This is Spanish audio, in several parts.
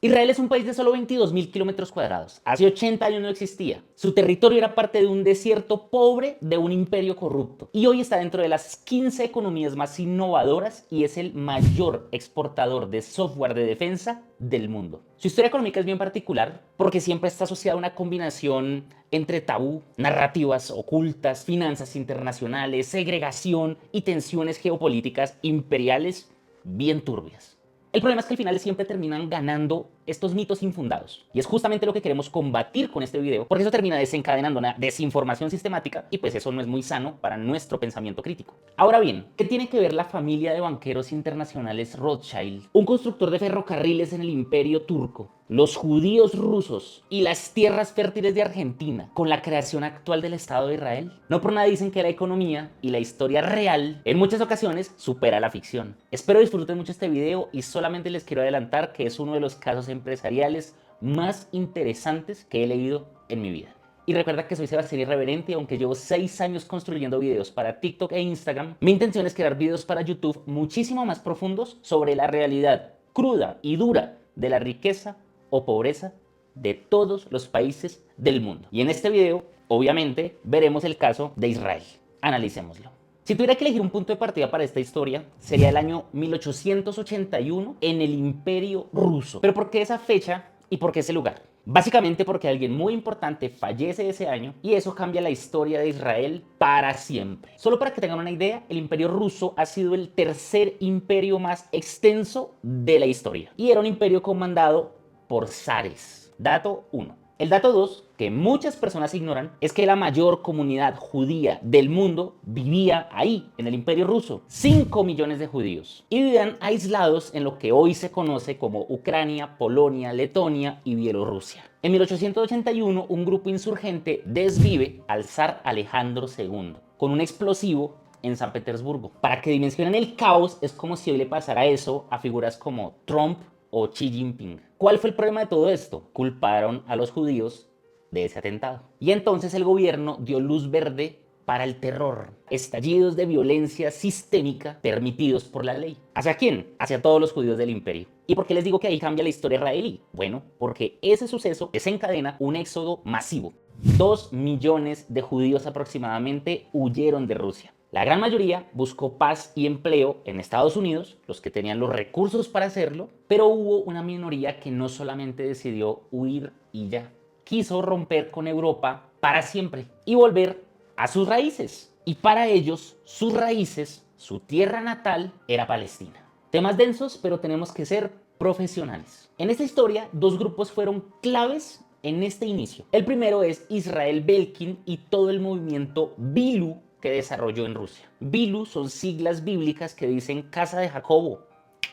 Israel es un país de solo 22.000 kilómetros cuadrados. Hace 80 años no existía. Su territorio era parte de un desierto pobre de un imperio corrupto. Y hoy está dentro de las 15 economías más innovadoras y es el mayor exportador de software de defensa del mundo. Su historia económica es bien particular porque siempre está asociada a una combinación entre tabú, narrativas ocultas, finanzas internacionales, segregación y tensiones geopolíticas imperiales bien turbias. El problema es que al final siempre terminan ganando estos mitos infundados. Y es justamente lo que queremos combatir con este video, porque eso termina desencadenando una desinformación sistemática y pues eso no es muy sano para nuestro pensamiento crítico. Ahora bien, ¿qué tiene que ver la familia de banqueros internacionales Rothschild, un constructor de ferrocarriles en el Imperio Turco, los judíos rusos y las tierras fértiles de Argentina con la creación actual del Estado de Israel? No por nada dicen que la economía y la historia real en muchas ocasiones supera la ficción. Espero disfruten mucho este video y solamente les quiero adelantar que es uno de los casos empresariales más interesantes que he leído en mi vida. Y recuerda que soy Sebastián Irreverente y aunque llevo 6 años construyendo videos para TikTok e Instagram, mi intención es crear videos para YouTube muchísimo más profundos sobre la realidad cruda y dura de la riqueza o pobreza de todos los países del mundo. Y en este video, obviamente, veremos el caso de Israel. Analicémoslo. Si tuviera que elegir un punto de partida para esta historia, sería el año 1881 en el Imperio Ruso. ¿Pero por qué esa fecha y por qué ese lugar? Básicamente porque alguien muy importante fallece ese año y eso cambia la historia de Israel para siempre. Solo para que tengan una idea, el Imperio Ruso ha sido el tercer imperio más extenso de la historia y era un imperio comandado por zares. Dato 1. El dato 2, que muchas personas ignoran, es que la mayor comunidad judía del mundo vivía ahí, en el Imperio Ruso. 5 millones de judíos. Y vivían aislados en lo que hoy se conoce como Ucrania, Polonia, Letonia y Bielorrusia. En 1881, un grupo insurgente desvive al zar Alejandro II con un explosivo en San Petersburgo. Para que dimensionen el caos, es como si hoy le pasara eso a figuras como Trump o Xi Jinping. ¿Cuál fue el problema de todo esto? Culparon a los judíos de ese atentado. Y entonces el gobierno dio luz verde para el terror. Estallidos de violencia sistémica permitidos por la ley. ¿Hacia quién? Hacia todos los judíos del imperio. ¿Y por qué les digo que ahí cambia la historia israelí? Bueno, porque ese suceso desencadena un éxodo masivo. 2 millones de judíos aproximadamente huyeron de Rusia. La gran mayoría buscó paz y empleo en Estados Unidos, los que tenían los recursos para hacerlo, pero hubo una minoría que no solamente decidió huir y ya, quiso romper con Europa para siempre y volver a sus raíces. Y para ellos, sus raíces, su tierra natal, era Palestina. Temas densos, pero tenemos que ser profesionales. En esta historia, dos grupos fueron claves en este inicio. El primero es Israel Belkin y todo el movimiento Bilu que desarrolló en Rusia. Bilu son siglas bíblicas que dicen casa de Jacobo,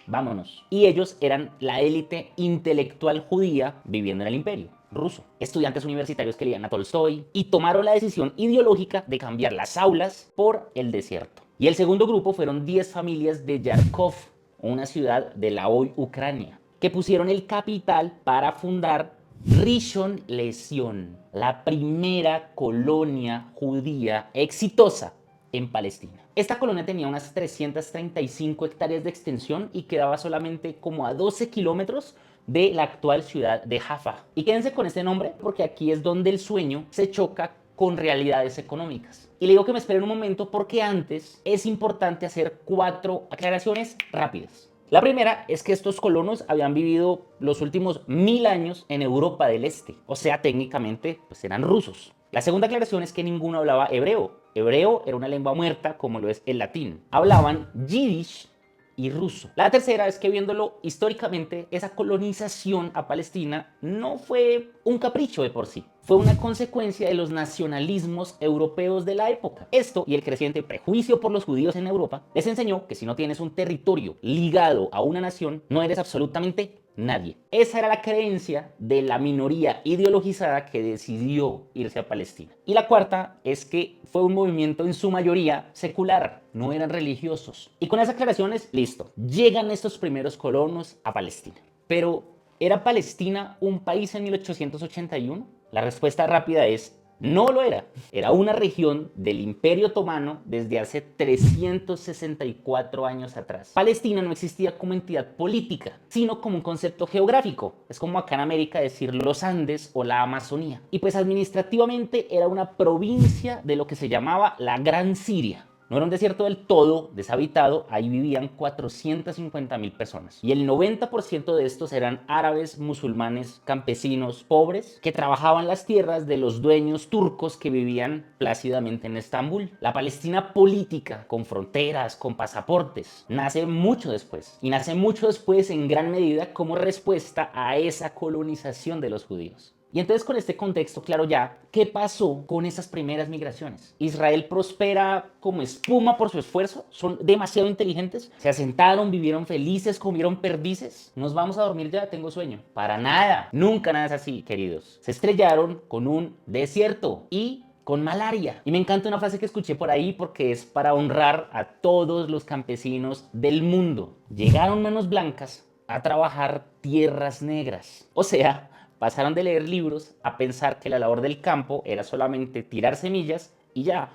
vámonos. Y ellos eran la élite intelectual judía viviendo en el imperio ruso. Estudiantes universitarios que leían a Tolstoy y tomaron la decisión ideológica de cambiar las aulas por el desierto. Y el segundo grupo fueron 10 familias de Yarkov, una ciudad de la hoy Ucrania, que pusieron el capital para fundar Rishon LeZion, la primera colonia judía exitosa en Palestina. Esta colonia tenía unas 335 hectáreas de extensión y quedaba solamente como a 12 kilómetros de la actual ciudad de Jaffa. Y quédense con este nombre porque aquí es donde el sueño se choca con realidades económicas. Y le digo que me esperen un momento porque antes es importante hacer 4 aclaraciones rápidas. La primera es que estos colonos habían vivido los últimos 1000 años en Europa del Este, o sea, técnicamente pues eran rusos. La segunda aclaración es que ninguno hablaba hebreo. Hebreo era una lengua muerta como lo es el latín. Hablaban yiddish y ruso. La tercera es que viéndolo históricamente, esa colonización a Palestina no fue un capricho de por sí. Fue una consecuencia de los nacionalismos europeos de la época. Esto y el creciente prejuicio por los judíos en Europa les enseñó que si no tienes un territorio ligado a una nación, no eres absolutamente nadie. Esa era la creencia de la minoría ideologizada que decidió irse a Palestina. Y la cuarta es que fue un movimiento en su mayoría secular, no eran religiosos. Y con esas aclaraciones, listo, llegan estos primeros colonos a Palestina. Pero, ¿era Palestina un país en 1881? La respuesta rápida es No lo era. Era una región del Imperio Otomano desde hace 364 años atrás. Palestina no existía como entidad política, sino como un concepto geográfico. Es como acá en América decir los Andes o la Amazonía. Y pues administrativamente era una provincia de lo que se llamaba la Gran Siria. No era un desierto del todo deshabitado, ahí vivían 450.000 personas. Y el 90% de estos eran árabes, musulmanes, campesinos, pobres, que trabajaban las tierras de los dueños turcos que vivían plácidamente en Estambul. La Palestina política, con fronteras, con pasaportes, nace mucho después. Y nace mucho después en gran medida como respuesta a esa colonización de los judíos. Y entonces con este contexto claro ya, ¿qué pasó con esas primeras migraciones? ¿Israel prospera como espuma por su esfuerzo? ¿Son demasiado inteligentes? ¿Se asentaron, vivieron felices, comieron perdices? ¿Nos vamos a dormir ya? Tengo sueño. Para nada. Nunca nada es así, queridos. Se estrellaron con un desierto y con malaria. Y me encanta una frase que escuché por ahí porque es para honrar a todos los campesinos del mundo. Llegaron manos blancas a trabajar tierras negras. O sea, pasaron de leer libros a pensar que la labor del campo era solamente tirar semillas y ya.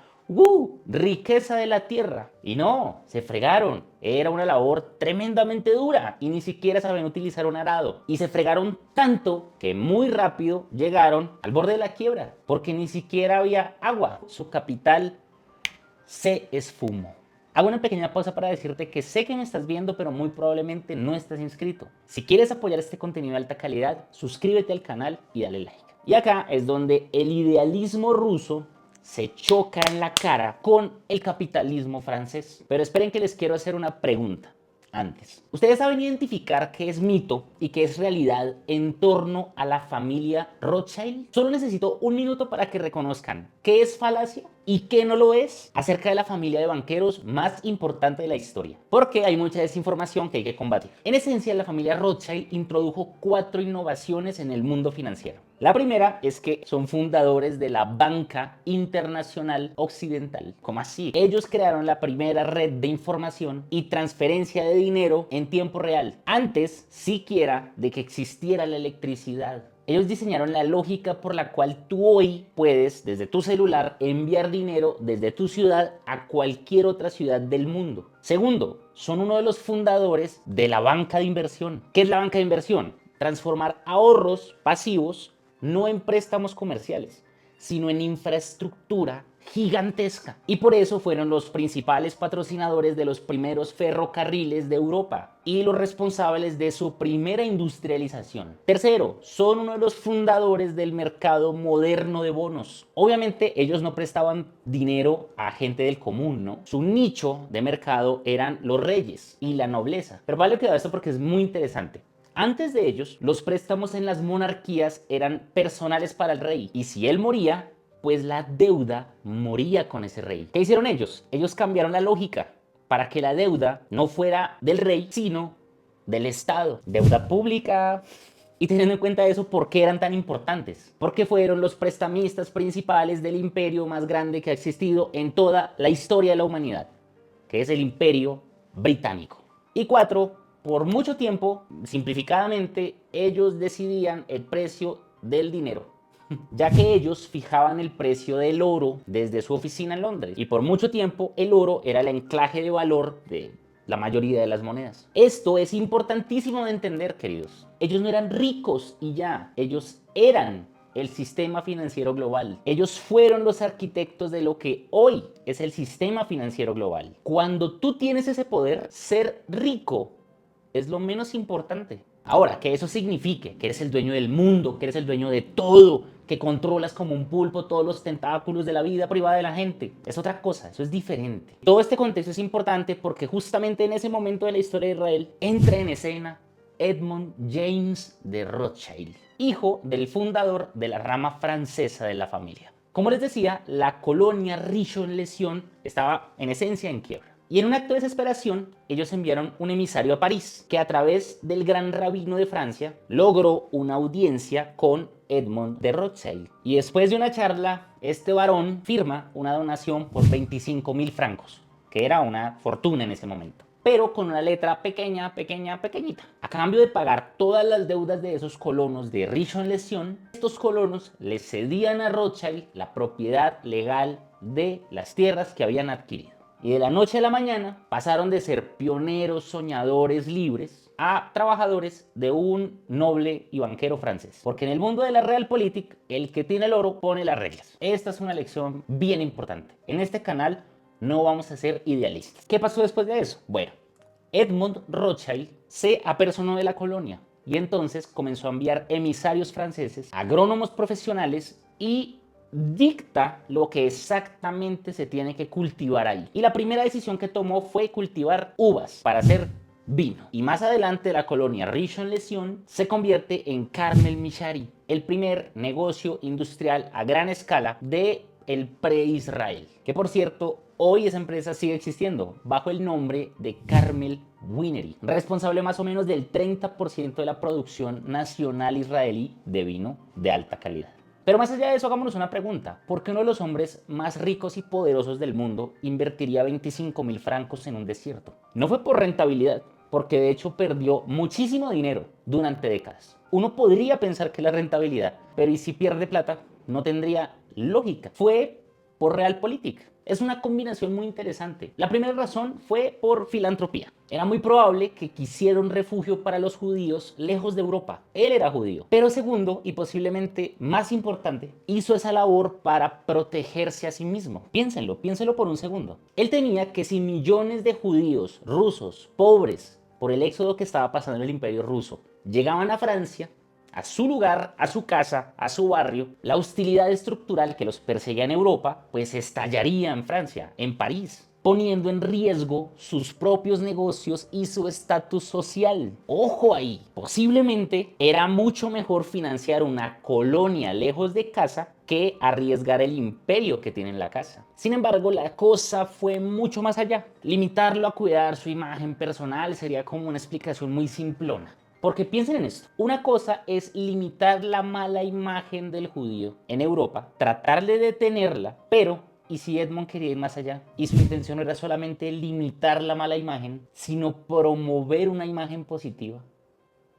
Riqueza de la tierra. Y no, se fregaron. Era una labor tremendamente dura y ni siquiera sabían utilizar un arado. Y se fregaron tanto que muy rápido llegaron al borde de la quiebra porque ni siquiera había agua. Su capital se esfumó. Hago una pequeña pausa para decirte que sé que me estás viendo, pero muy probablemente no estás inscrito. Si quieres apoyar este contenido de alta calidad, suscríbete al canal y dale like. Y acá es donde el idealismo ruso se choca en la cara con el capitalismo francés. Pero esperen que les quiero hacer una pregunta antes. ¿Ustedes saben identificar qué es mito y qué es realidad en torno a la familia Rothschild? Solo necesito un minuto para que reconozcan qué es falacia y qué no lo es acerca de la familia de banqueros más importante de la historia. Porque hay mucha desinformación que hay que combatir. En esencia, la familia Rothschild introdujo 4 innovaciones en el mundo financiero. La primera es que son fundadores de la banca internacional occidental. ¿Cómo así? Ellos crearon la primera red de información y transferencia de dinero en tiempo real, antes siquiera de que existiera la electricidad. Ellos diseñaron la lógica por la cual tú hoy puedes, desde tu celular, enviar dinero desde tu ciudad a cualquier otra ciudad del mundo. Segundo, son uno de los fundadores de la banca de inversión. ¿Qué es la banca de inversión? Transformar ahorros pasivos no en préstamos comerciales, sino en infraestructura gigantesca. Y por eso fueron los principales patrocinadores de los primeros ferrocarriles de Europa y los responsables de su primera industrialización. Tercero, son uno de los fundadores del mercado moderno de bonos. Obviamente ellos no prestaban dinero a gente del común, ¿no? Su nicho de mercado eran los reyes y la nobleza. Pero vale que da esto porque es muy interesante. Antes de ellos, los préstamos en las monarquías eran personales para el rey y si él moría, pues la deuda moría con ese rey. ¿Qué hicieron ellos? Ellos cambiaron la lógica para que la deuda no fuera del rey, sino del Estado. Deuda pública. Y teniendo en cuenta eso, ¿por qué eran tan importantes? Porque fueron los prestamistas principales del imperio más grande que ha existido en toda la historia de la humanidad, que es el Imperio Británico. Y 4, por mucho tiempo, simplificadamente, ellos decidían el precio del dinero, ya que ellos fijaban el precio del oro desde su oficina en Londres. Y por mucho tiempo, el oro era el anclaje de valor de la mayoría de las monedas. Esto es importantísimo de entender, queridos. Ellos no eran ricos y ya, ellos eran el sistema financiero global. Ellos fueron los arquitectos de lo que hoy es el sistema financiero global. Cuando tú tienes ese poder, ser rico es lo menos importante. Ahora, que eso signifique que eres el dueño del mundo, que eres el dueño de todo, que controlas como un pulpo todos los tentáculos de la vida privada de la gente, es otra cosa, eso es diferente. Todo este contexto es importante porque justamente en ese momento de la historia de Israel entra en escena Edmond James de Rothschild, hijo del fundador de la rama francesa de la familia. Como les decía, la colonia Rishon-Lezion estaba en esencia en quiebra. Y en un acto de desesperación, ellos enviaron un emisario a París, que a través del gran rabino de Francia logró una audiencia con Edmond de Rothschild. Y después de una charla, este varón firma una donación por 25.000 francos, que era una fortuna en ese momento. pero con una letra pequeña, pequeña, pequeñita. A cambio de pagar todas las deudas de esos colonos de Rishon LeZion, estos colonos le cedían a Rothschild la propiedad legal de las tierras que habían adquirido. Y de la noche a la mañana pasaron de ser pioneros, soñadores libres, a trabajadores de un noble y banquero francés. Porque en el mundo de la realpolitik, el que tiene el oro pone las reglas. Esta es una lección bien importante. En este canal no vamos a ser idealistas. ¿Qué pasó después de eso? Bueno, Edmond Rothschild se apersonó de la colonia y entonces comenzó a enviar emisarios franceses, agrónomos profesionales y dicta lo que exactamente se tiene que cultivar ahí. Y la primera decisión que tomó fue cultivar uvas para hacer vino. Y más adelante la colonia Rishon LeZion se convierte en Carmel Mishari, el primer negocio industrial a gran escala de el pre-Israel. Que por cierto, hoy esa empresa sigue existiendo bajo el nombre de Carmel Winery, responsable más o menos del 30% de la producción nacional israelí de vino de alta calidad. Pero más allá de eso, hagámonos una pregunta. ¿Por qué uno de los hombres más ricos y poderosos del mundo invertiría 25.000 francos en un desierto? No fue por rentabilidad, porque de hecho perdió muchísimo dinero durante décadas. Uno podría pensar que la rentabilidad, pero ¿y si pierde plata? No tendría lógica. Fue por realpolitik. Es una combinación muy interesante. La primera razón fue por filantropía. Era muy probable que quisiera un refugio para los judíos lejos de Europa. Él era judío. Pero segundo, y posiblemente más importante, hizo esa labor para protegerse a sí mismo. Piénsenlo por un segundo. Él temía que si millones de judíos rusos, pobres, por el éxodo que estaba pasando en el Imperio Ruso, llegaban a Francia, a su lugar, a su casa, a su barrio, la hostilidad estructural que los perseguía en Europa, pues estallaría en Francia, en París, poniendo en riesgo sus propios negocios y su estatus social. Ojo ahí, posiblemente era mucho mejor financiar una colonia lejos de casa que arriesgar el imperio que tiene en la casa. Sin embargo, la cosa fue mucho más allá. Limitarlo a cuidar su imagen personal sería como una explicación muy simplona. Porque piensen en esto, una cosa es limitar la mala imagen del judío en Europa, tratar de detenerla, pero ¿y si Edmond quería ir más allá? Y su intención no era solamente limitar la mala imagen, sino promover una imagen positiva.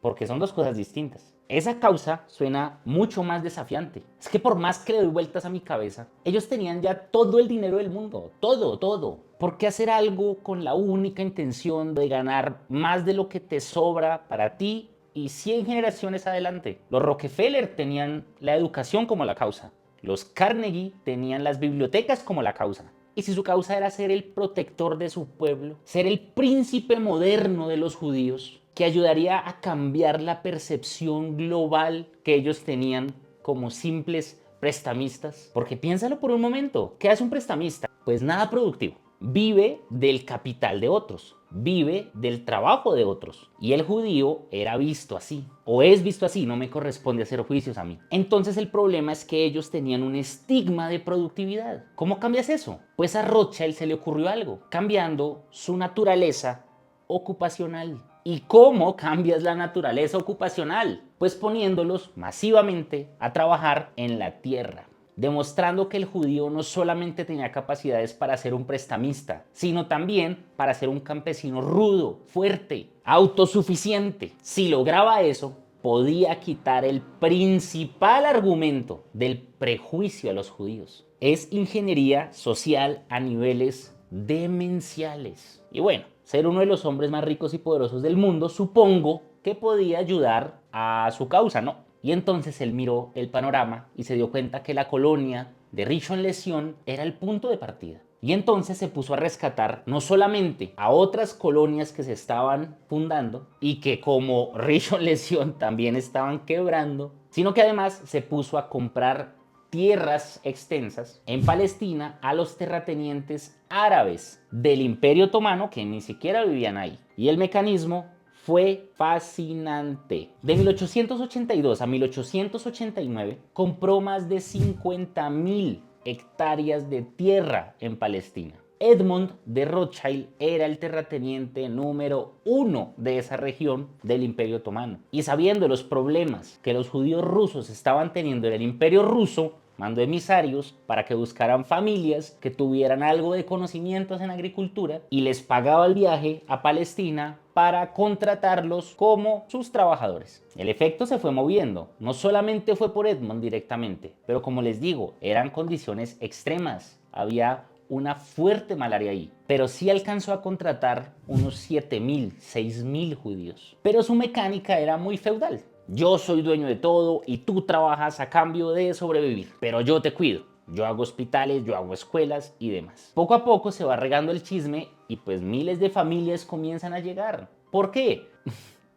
Porque son dos cosas distintas. Esa causa suena mucho más desafiante. Es que por más que le doy vueltas a mi cabeza, ellos tenían ya todo el dinero del mundo, todo. ¿Por qué hacer algo con la única intención de ganar más de lo que te sobra para ti y 100 generaciones adelante? Los Rockefeller tenían la educación como la causa. Los Carnegie tenían las bibliotecas como la causa. Y si su causa era ser el protector de su pueblo, ser el príncipe moderno de los judíos, que ayudaría a cambiar la percepción global que ellos tenían como simples prestamistas. Porque piénsalo por un momento, ¿qué hace un prestamista? Pues nada productivo. Vive del capital de otros, vive del trabajo de otros. Y el judío era visto así, o es visto así, no me corresponde hacer juicios a mí. Entonces el problema es que ellos tenían un estigma de productividad. ¿Cómo cambias eso? Pues a Rothschild se le ocurrió algo, cambiando su naturaleza ocupacional. ¿Y cómo cambias la naturaleza ocupacional? Pues poniéndolos masivamente a trabajar en la tierra, demostrando que el judío no solamente tenía capacidades para ser un prestamista, sino también para ser un campesino rudo, fuerte, autosuficiente. Si lograba eso, podía quitar el principal argumento del prejuicio a los judíos. Es ingeniería social a niveles demenciales. Y bueno, ser uno de los hombres más ricos y poderosos del mundo, supongo que podía ayudar a su causa, ¿no? Y entonces él miró el panorama y se dio cuenta que la colonia de Rishon LeZion era el punto de partida. Y entonces se puso a rescatar no solamente a otras colonias que se estaban fundando y que como Rishon LeZion también estaban quebrando, sino que además se puso a comprar tierras extensas en Palestina a los terratenientes árabes del Imperio Otomano que ni siquiera vivían ahí. Y el mecanismo fue fascinante. De 1882 a 1889 compró más de 50.000 hectáreas de tierra en Palestina. Edmond de Rothschild era el terrateniente número 1 de esa región del Imperio Otomano. Y sabiendo los problemas que los judíos rusos estaban teniendo en el Imperio Ruso, Mandó emisarios para que buscaran familias que tuvieran algo de conocimientos en agricultura y les pagaba el viaje a Palestina para contratarlos como sus trabajadores. El efecto se fue moviendo. No solamente fue por Edmond directamente, pero como les digo, eran condiciones extremas. Había una fuerte malaria ahí, pero sí alcanzó a contratar unos 7.000, 6.000 judíos. Pero su mecánica era muy feudal. Yo soy dueño de todo y tú trabajas a cambio de sobrevivir, pero yo te cuido. Yo hago hospitales, yo hago escuelas y demás. Poco a poco se va regando el chisme y pues miles de familias comienzan a llegar. ¿Por qué?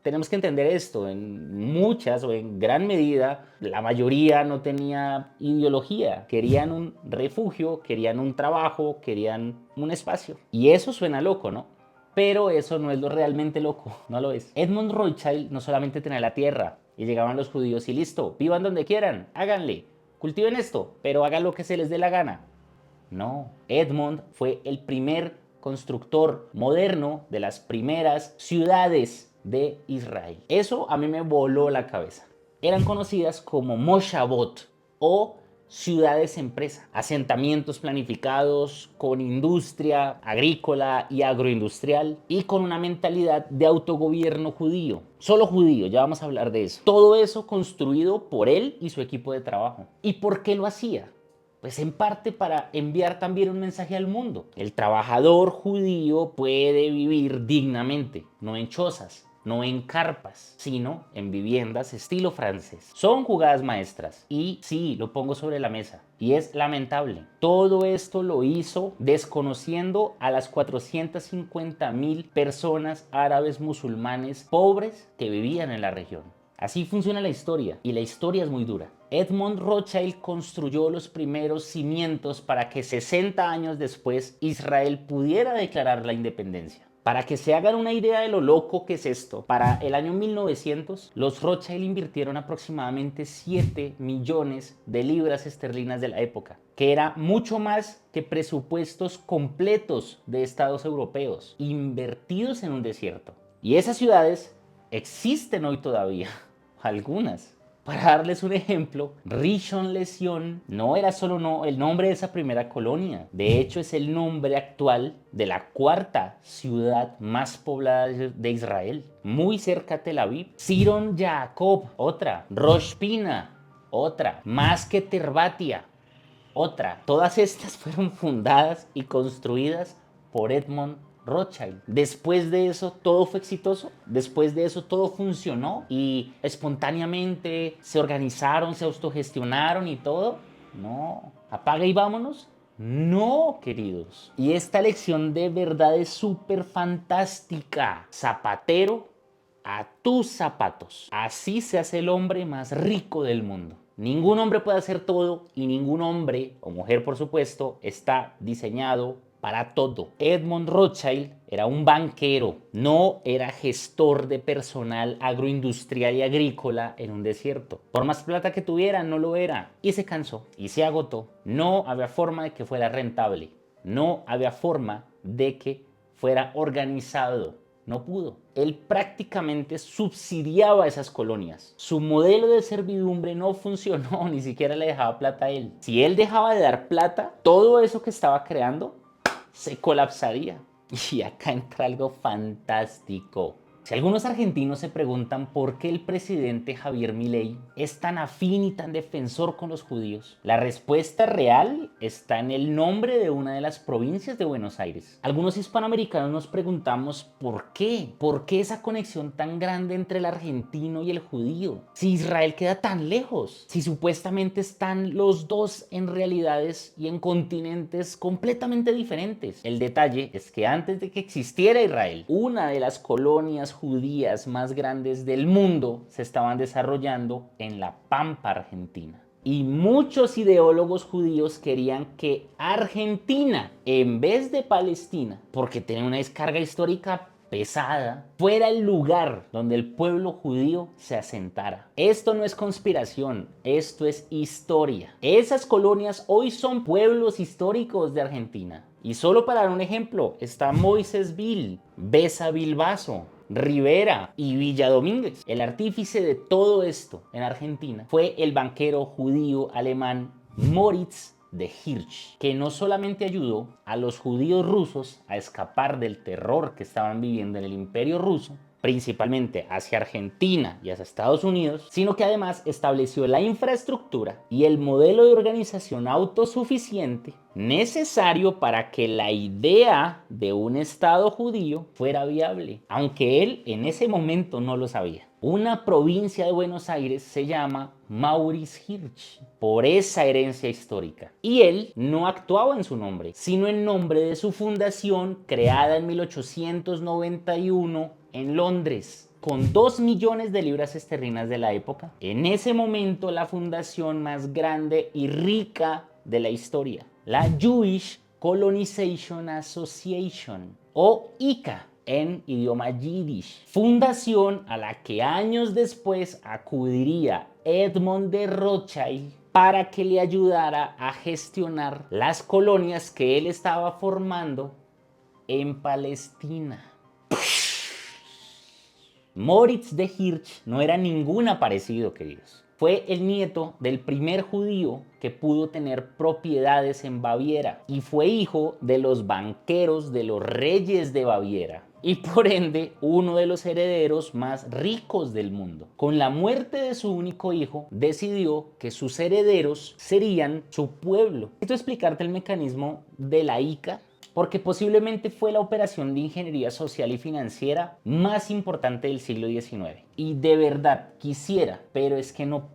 Tenemos que entender esto, en muchas o en gran medida, la mayoría no tenía ideología, querían un refugio, querían un trabajo, querían un espacio. Y eso suena loco, ¿no? Pero eso no es lo realmente loco, no lo es. Edmond Rothschild no solamente tenía la tierra y llegaban los judíos y listo, vivan donde quieran, háganle, cultiven esto, pero hagan lo que se les dé la gana. No, Edmond fue el primer constructor moderno de las primeras ciudades de Israel. Eso a mí me voló la cabeza. Eran conocidas como Moshavot o ciudades empresa, asentamientos planificados con industria agrícola y agroindustrial y con una mentalidad de autogobierno judío. Solo judío, ya vamos a hablar de eso. Todo eso construido por él y su equipo de trabajo. ¿Y por qué lo hacía? Pues en parte para enviar también un mensaje al mundo. El trabajador judío puede vivir dignamente, no en chozas, no en carpas, sino en viviendas estilo francés. Son jugadas maestras y sí, lo pongo sobre la mesa. Y es lamentable. Todo esto lo hizo desconociendo a las 450.000 personas árabes musulmanes pobres que vivían en la región. Así funciona la historia y la historia es muy dura. Edmond Rothschild construyó los primeros cimientos para que 60 años después Israel pudiera declarar la independencia. Para que se hagan una idea de lo loco que es esto, para el año 1900 los Rothschild invirtieron aproximadamente 7 millones de libras esterlinas de la época, que era mucho más que presupuestos completos de estados europeos, invertidos en un desierto. Y esas ciudades existen hoy todavía, algunas. Para darles un ejemplo, Rishon LeZion no era solo el nombre de esa primera colonia. De hecho, es el nombre actual de la cuarta ciudad más poblada de Israel, muy cerca a Tel Aviv. Zion Yaakov, otra. Rosh Pina, otra. Masket Batia, otra. Todas estas fueron fundadas y construidas por Edmond Rothschild. Después de eso todo fue exitoso, después de eso todo funcionó y espontáneamente se organizaron, se autogestionaron y todo. No, apaga y vámonos. No, queridos. Y esta lección de verdad es súper fantástica. Zapatero a tus zapatos. Así se hace el hombre más rico del mundo. Ningún hombre puede hacer todo y ningún hombre, o mujer por supuesto, está diseñado para todo. Edmond Rothschild era un banquero, no era gestor de personal agroindustrial y agrícola en un desierto. Por más plata que tuviera, no lo era. Y se cansó y se agotó. No había forma de que fuera rentable. No había forma de que fuera organizado. No pudo. Él prácticamente subsidiaba esas colonias. Su modelo de servidumbre no funcionó, ni siquiera le dejaba plata a él. Si él dejaba de dar plata, todo eso que estaba creando se colapsaría. Y acá entra algo fantástico. Si algunos argentinos se preguntan por qué el presidente Javier Milei es tan afín y tan defensor con los judíos, la respuesta real está en el nombre de una de las provincias de Buenos Aires. Algunos hispanoamericanos nos preguntamos ¿por qué? ¿Por qué esa conexión tan grande entre el argentino y el judío? Si Israel queda tan lejos, si supuestamente están los dos en realidades y en continentes completamente diferentes. El detalle es que antes de que existiera Israel, una de las colonias judías más grandes del mundo se estaban desarrollando en la Pampa Argentina. Y muchos ideólogos judíos querían que Argentina, en vez de Palestina, porque tenía una descarga histórica pesada, fuera el lugar donde el pueblo judío se asentara. Esto no es conspiración, esto es historia. Esas colonias hoy son pueblos históricos de Argentina. Y solo para dar un ejemplo, está Moisésville, Besa Bilbaso, Rivera y Villa Domínguez. El artífice de todo esto en Argentina fue el banquero judío alemán Moritz de Hirsch, que no solamente ayudó a los judíos rusos a escapar del terror que estaban viviendo en el Imperio Ruso, principalmente hacia Argentina y hacia Estados Unidos, sino que además estableció la infraestructura y el modelo de organización autosuficiente necesario para que la idea de un Estado judío fuera viable, aunque él en ese momento no lo sabía. Una provincia de Buenos Aires se llama Maurice Hirsch por esa herencia histórica. Y él no actuaba en su nombre, sino en nombre de su fundación creada en 1891 en Londres, con 2 millones de libras esterlinas de la época. En ese momento, la fundación más grande y rica de la historia, la Jewish Colonization Association, o ICA en idioma yiddish, fundación a la que años después acudiría Edmond de Rothschild para que le ayudara a gestionar las colonias que él estaba formando en Palestina. Moritz de Hirsch no era ningún aparecido, queridos. Fue el nieto del primer judío que pudo tener propiedades en Baviera y fue hijo de los banqueros de los reyes de Baviera y por ende uno de los herederos más ricos del mundo. Con la muerte de su único hijo, decidió que sus herederos serían su pueblo. Esto explicarte el mecanismo de la ICA, porque posiblemente fue la operación de ingeniería social y financiera más importante del siglo XIX. Y de verdad quisiera, pero es que no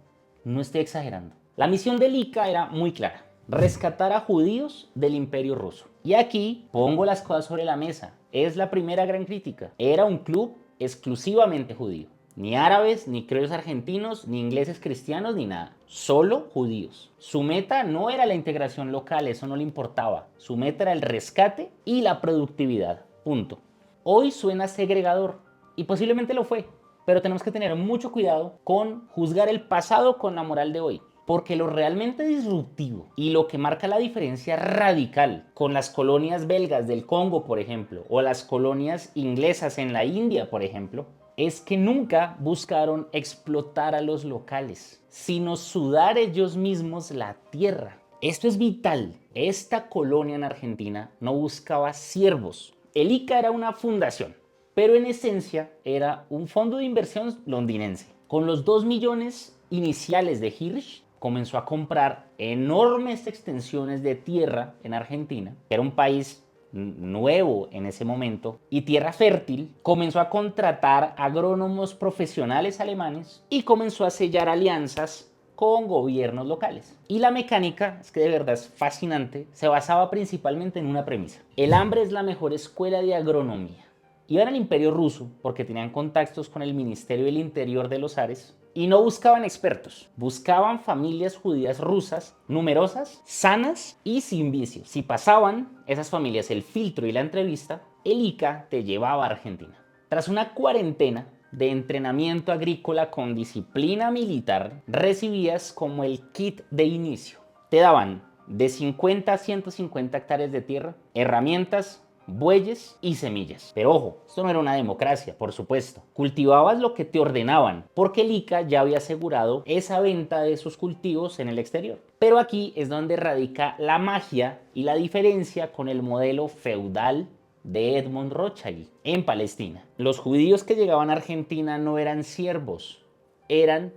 estoy exagerando. La misión del ICA era muy clara: rescatar a judíos del Imperio Ruso. Y aquí pongo las cosas sobre la mesa. Es la primera gran crítica. Era un club exclusivamente judío. Ni árabes, ni criollos argentinos, ni ingleses cristianos, ni nada. Solo judíos. Su meta no era la integración local, eso no le importaba. Su meta era el rescate y la productividad. Punto. Hoy suena segregador, y posiblemente lo fue, pero tenemos que tener mucho cuidado con juzgar el pasado con la moral de hoy. Porque lo realmente disruptivo y lo que marca la diferencia radical con las colonias belgas del Congo, por ejemplo, o las colonias inglesas en la India, por ejemplo, es que nunca buscaron explotar a los locales, sino sudar ellos mismos la tierra. Esto es vital. Esta colonia en Argentina no buscaba siervos. El ICA era una fundación, pero en esencia era un fondo de inversión londinense. Con los 2 millones iniciales de Hirsch, comenzó a comprar enormes extensiones de tierra en Argentina, que era un país nuevo en ese momento, y tierra fértil. Comenzó a contratar agrónomos profesionales alemanes y comenzó a sellar alianzas con gobiernos locales. Y la mecánica, es que de verdad es fascinante, se basaba principalmente en una premisa: el hambre es la mejor escuela de agronomía. Iban al Imperio Ruso porque tenían contactos con el Ministerio del Interior de los zares y no buscaban expertos, buscaban familias judías rusas, numerosas, sanas y sin vicios. Si pasaban esas familias el filtro y la entrevista, el ICA te llevaba a Argentina. Tras una cuarentena de entrenamiento agrícola con disciplina militar, recibías como el kit de inicio. Te daban de 50 a 150 hectáreas de tierra, herramientas, bueyes y semillas. Pero ojo, esto no era una democracia, por supuesto. Cultivabas lo que te ordenaban, porque el ICA ya había asegurado esa venta de sus cultivos en el exterior. Pero aquí es donde radica la magia y la diferencia con el modelo feudal de Edmond Rothschild en Palestina. Los judíos que llegaban a Argentina no eran siervos, eran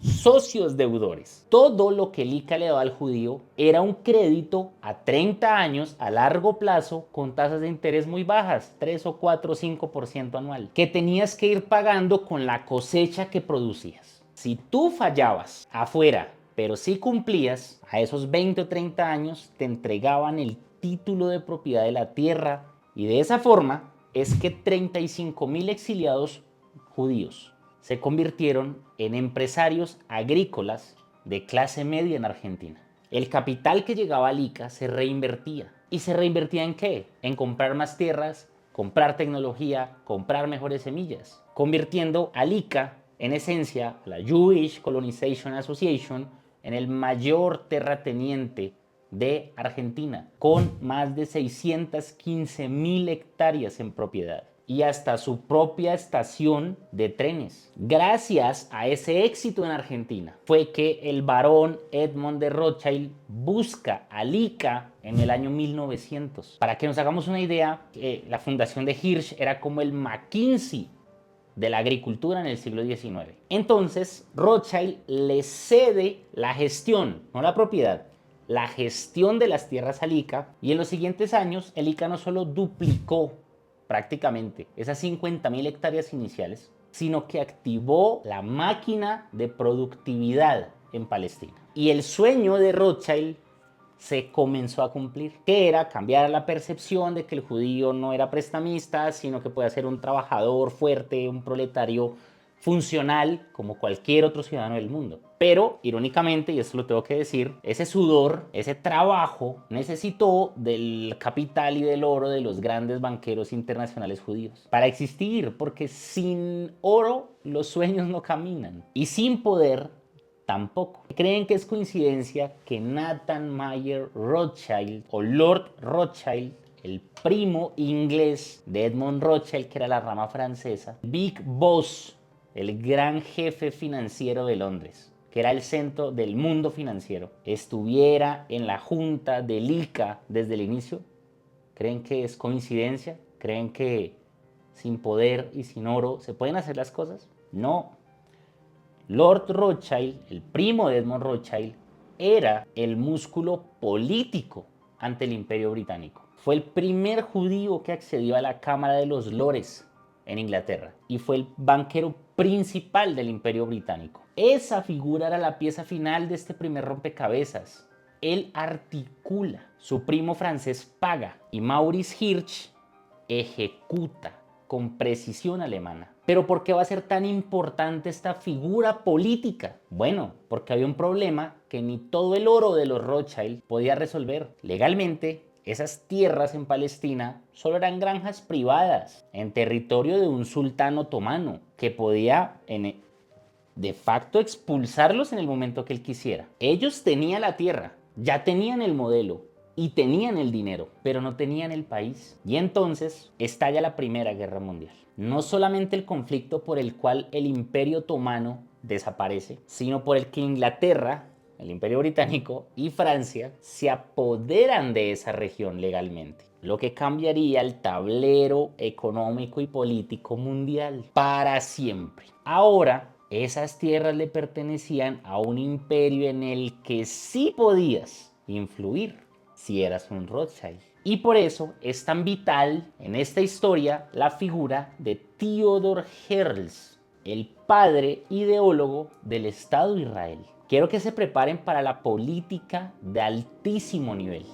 socios deudores. Todo lo que el ICA le daba al judío era un crédito a 30 años a largo plazo con tasas de interés muy bajas, 3 o 4 o 5% anual, que tenías que ir pagando con la cosecha que producías. Si tú fallabas afuera, pero si cumplías, a esos 20 o 30 años te entregaban el título de propiedad de la tierra, y de esa forma es que 35.000 exiliados judíos se convirtieron en empresarios agrícolas de clase media en Argentina. El capital que llegaba al ICA se reinvertía. ¿Y se reinvertía en qué? En comprar más tierras, comprar tecnología, comprar mejores semillas, convirtiendo al ICA, en esencia, la Jewish Colonization Association, en el mayor terrateniente de Argentina, con más de 615.000 hectáreas en propiedad. y hasta su propia estación de trenes. Gracias a ese éxito en Argentina fue que el barón Edmond de Rothschild busca al ICA en el año 1900. Para que nos hagamos una idea, la fundación de Hirsch era como el McKinsey de la agricultura en el siglo XIX. Entonces, Rothschild le cede la gestión, no la propiedad, la gestión de las tierras al ICA, y en los siguientes años el ICA no solo duplicó prácticamente esas 50.000 hectáreas iniciales, sino que activó la máquina de productividad en Palestina. Y el sueño de Rothschild se comenzó a cumplir, que era cambiar la percepción de que el judío no era prestamista, sino que puede ser un trabajador fuerte, un proletario funcional como cualquier otro ciudadano del mundo. Pero, irónicamente, y esto lo tengo que decir, ese sudor, ese trabajo, necesitó del capital y del oro de los grandes banqueros internacionales judíos para existir, porque sin oro los sueños no caminan, y sin poder tampoco. ¿Creen que es coincidencia que Nathan Mayer Rothschild o Lord Rothschild, el primo inglés de Edmond Rothschild, que era la rama francesa, Big Boss, el gran jefe financiero de Londres, que era el centro del mundo financiero, estuviera en la junta del ICA desde el inicio? ¿Creen que es coincidencia? ¿Creen que sin poder y sin oro se pueden hacer las cosas? No. Lord Rothschild, el primo de Edmond Rothschild, era el músculo político ante el Imperio Británico. Fue el primer judío que accedió a la Cámara de los Lores en Inglaterra y fue el banquero principal del Imperio Británico. Esa figura era la pieza final de este primer rompecabezas. Él articula, su primo francés paga y Maurice Hirsch ejecuta con precisión alemana. ¿Pero por qué va a ser tan importante esta figura política? Bueno, porque había un problema que ni todo el oro de los Rothschild podía resolver. Legalmente, esas tierras en Palestina solo eran granjas privadas en territorio de un sultán otomano que podía de facto expulsarlos en el momento que él quisiera. Ellos tenían la tierra, ya tenían el modelo y tenían el dinero, pero no tenían el país. Y entonces estalla la Primera Guerra Mundial. No solamente el conflicto por el cual el Imperio Otomano desaparece, sino por el que Inglaterra, el Imperio Británico y Francia se apoderan de esa región legalmente, lo que cambiaría el tablero económico y político mundial para siempre. Ahora, esas tierras le pertenecían a un imperio en el que sí podías influir si eras un Rothschild. Y por eso es tan vital en esta historia la figura de Theodor Herzl, el padre ideólogo del Estado de Israel. Quiero que se preparen para la política de altísimo nivel.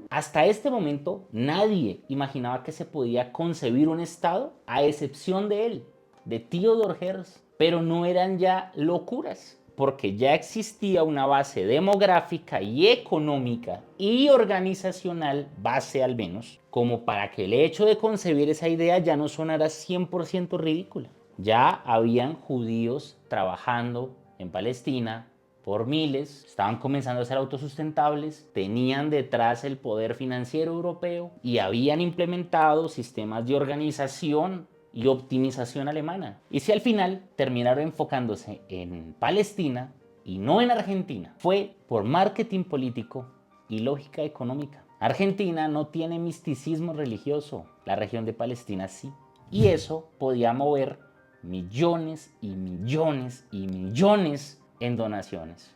Hasta este momento nadie imaginaba que se podía concebir un Estado a excepción de él, de Theodor Herzl. Pero no eran ya locuras, porque ya existía una base demográfica y económica y organizacional, base al menos, como para que el hecho de concebir esa idea ya no sonara 100% ridícula. Ya habían judíos trabajando en Palestina por miles, estaban comenzando a ser autosustentables, tenían detrás el poder financiero europeo y habían implementado sistemas de organización y optimización alemana. Y si al final terminaron enfocándose en Palestina y no en Argentina, fue por marketing político y lógica económica. Argentina no tiene misticismo religioso, la región de Palestina sí. Y eso podía mover millones y millones y millones en donaciones.